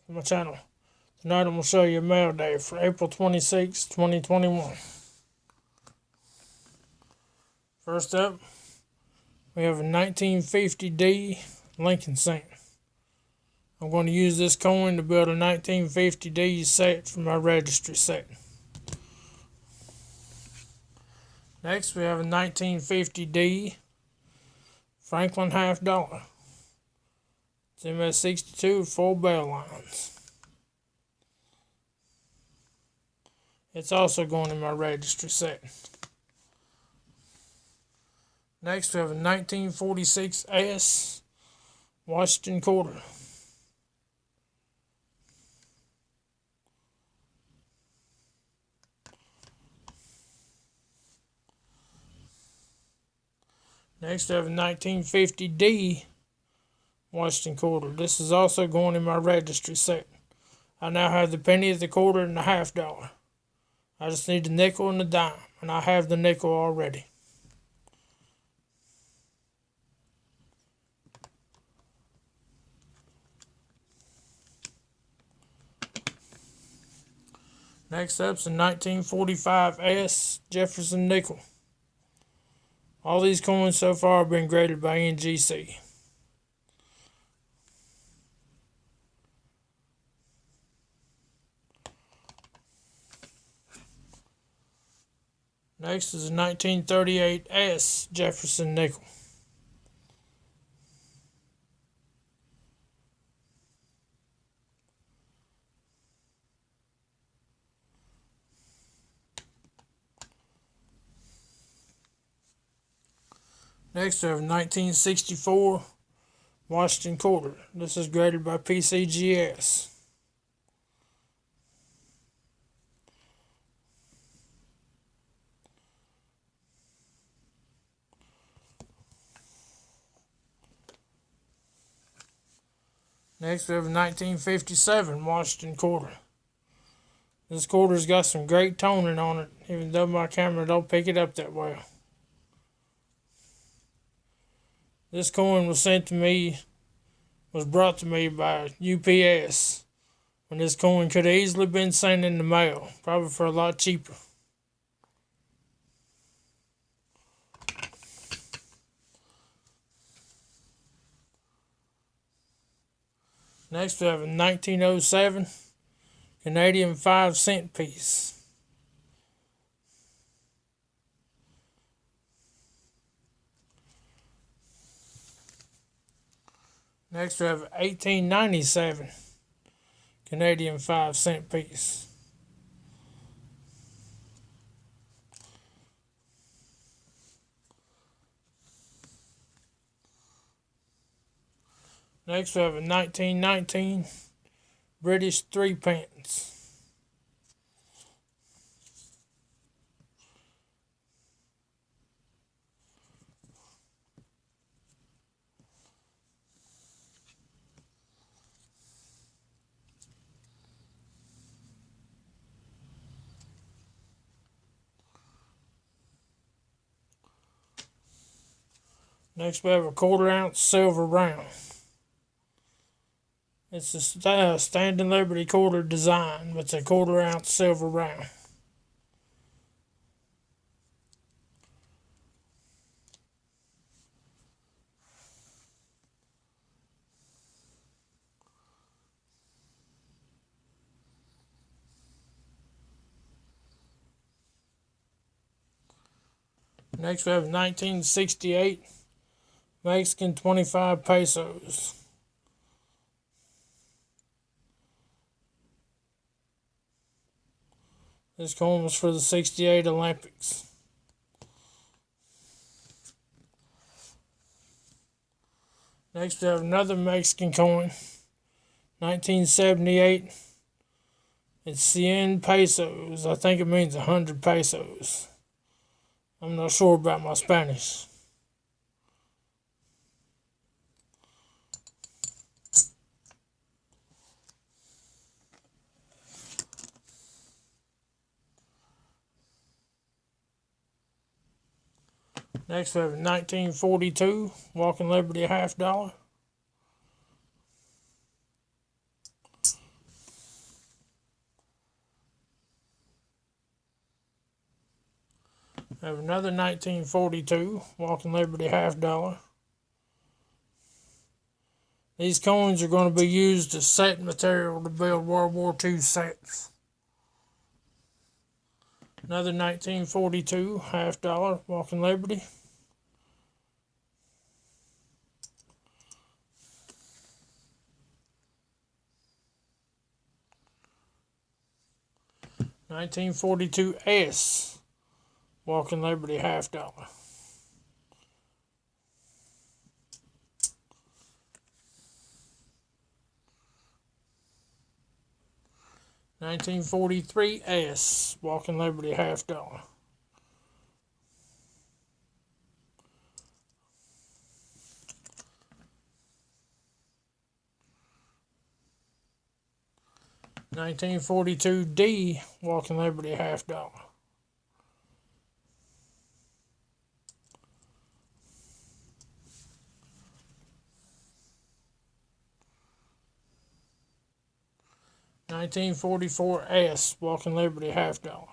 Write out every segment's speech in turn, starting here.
to my channel. Tonight I'm going to show you a mail day for April 26, 2021. First up, we have a 1950D Lincoln cent. I'm going to use this coin to build a 1950D set for my registry set. Next, we have a 1950D Franklin half dollar. It's MS62 with 4 bell lines. It's also going in my registry set. Next, we have a 1946 S Washington quarter. Next, we have a 1950D Washington quarter. This is also going in my registry set. I now have the penny, the quarter, and the half dollar. I just need the nickel and the dime, and I have the nickel already. Next up is the 1945 S Jefferson Nickel. All these coins so far have been graded by NGC. Next is a 1938 S Jefferson Nickel. Next we have a 1964 Washington quarter. This is graded by PCGS. Next we have a 1957 Washington quarter. This quarter's got some great toning on it, even though my camera don't pick it up that well. This coin was brought to me by UPS, when this coin could have easily been sent in the mail, probably for a lot cheaper. Next we have a 1907 Canadian 5-cent piece. Next we have an 1897 Canadian 5-cent piece. Next we have a 1919 British 3-pence. Next we have a 1/4 ounce silver round. It's a Standing Liberty quarter design, but it's a 1/4 ounce silver round. Next we have 1968 Mexican 25 pesos. This coin was for the '68 Olympics. Next we have another Mexican coin, 1978. It's 100 pesos. I think it means 100 pesos. I'm not sure about my Spanish. Next we have a 1942 Walking Liberty half dollar. Have another 1942 Walking Liberty $50. These coins are going to be used as set material to build World War II sets. Another 1942 $50 Walking Liberty. $1942 S Walking Liberty $50. $1943 S Walking Liberty $50. $1942 D Walking Liberty $50. $1944 S Walking Liberty $50.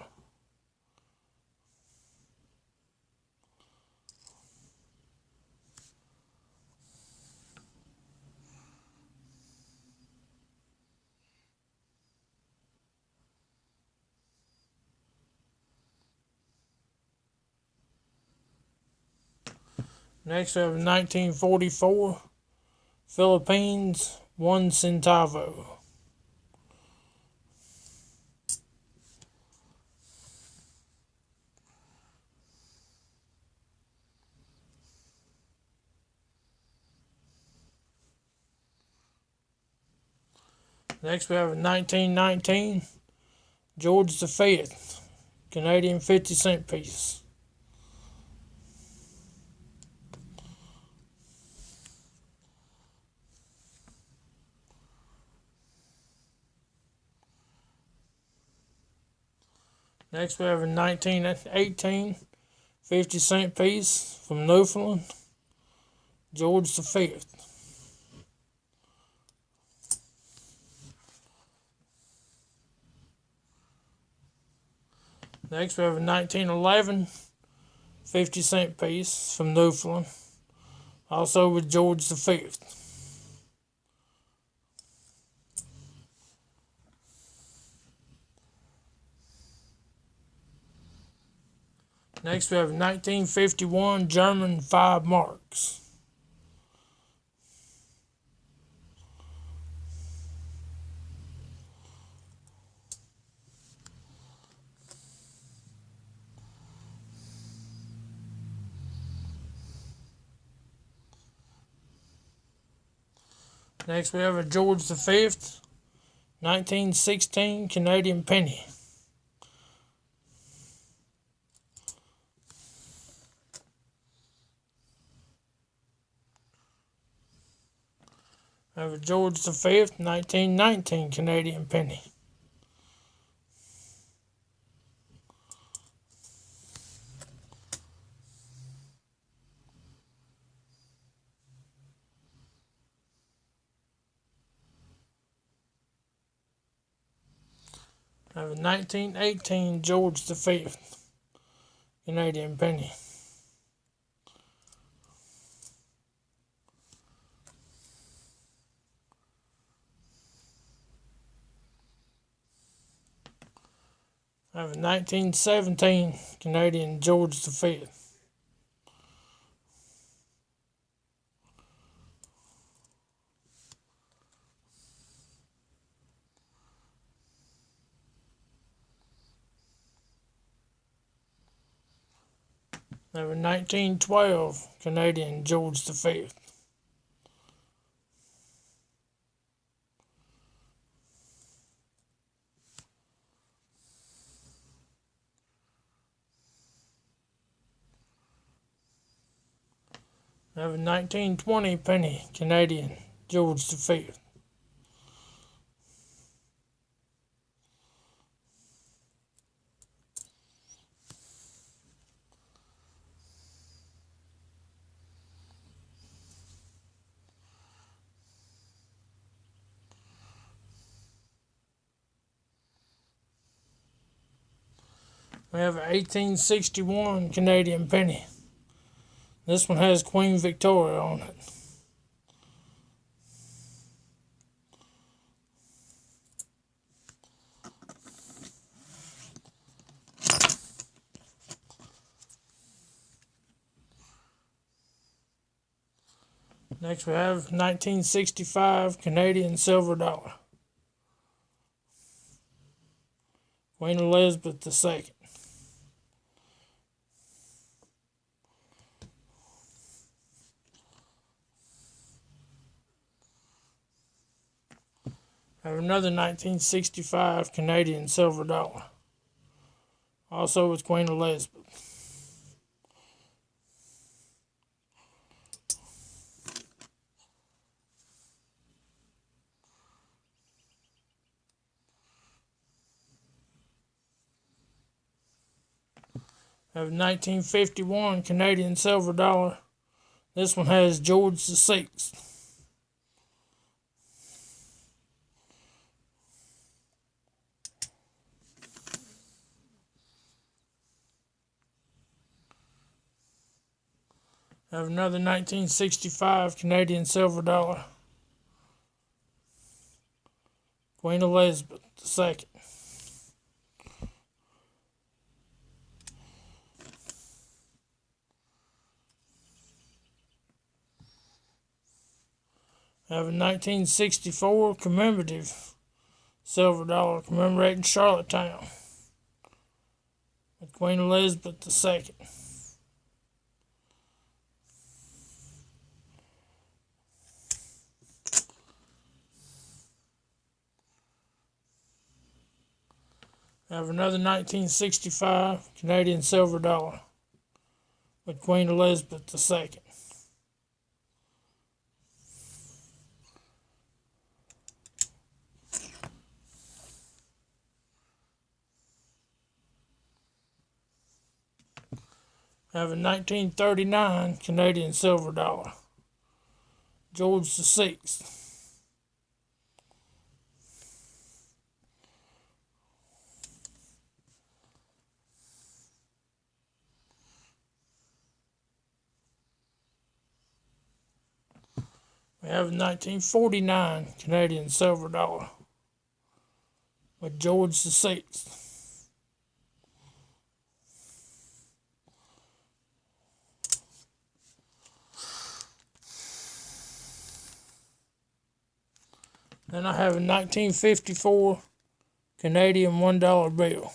Next we have 1944 Philippines 1 centavo. Next we have 1919 George V Canadian 50-cent piece. Next we have a 1918 50-cent piece from Newfoundland, George V. Next we have a 1911 50-cent piece from Newfoundland, also with George V. Next we have 1951 German 5 marks. Next we have a George V 1916 Canadian penny. I have a George V 1919 Canadian penny. I have a 1918 George V Canadian penny. I have a 1917 Canadian George V. I have a 1912 Canadian George V. I have a 1920 penny Canadian George V. We have an 1861 Canadian penny. This one has Queen Victoria on it. Next we have 1965 Canadian silver dollar. Queen Elizabeth II. I have another 1965 Canadian silver dollar. Also with Queen Elizabeth. I have 1951 Canadian silver dollar. This one has George VI. I have another 1965 Canadian silver dollar. Queen Elizabeth II. I have a 1964 commemorative silver dollar commemorating Charlottetown with Queen Elizabeth II. I have another 1965 Canadian silver dollar with Queen Elizabeth II. I have a 1939 Canadian silver dollar. George VI. We have a 1949 Canadian silver dollar with George VI. Then I have a 1954 Canadian $1 bill.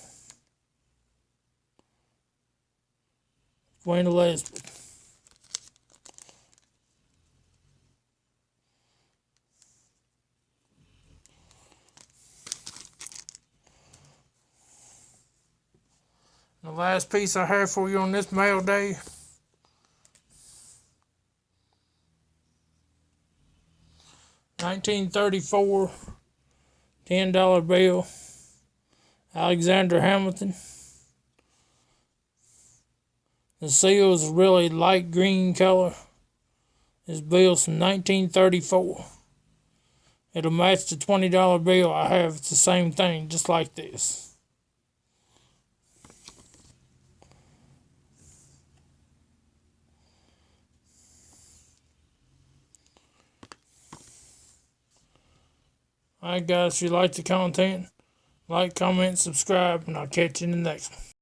Queen Elizabeth. The last piece I have for you on this mail day, 1934 $10 bill, Alexander Hamilton. The seal is a really light green color. This bill's from 1934. It'll match the $20 bill I have. It's the same thing, just like this. Alright guys, if you like the content, like, comment, subscribe, and I'll catch you in the next one.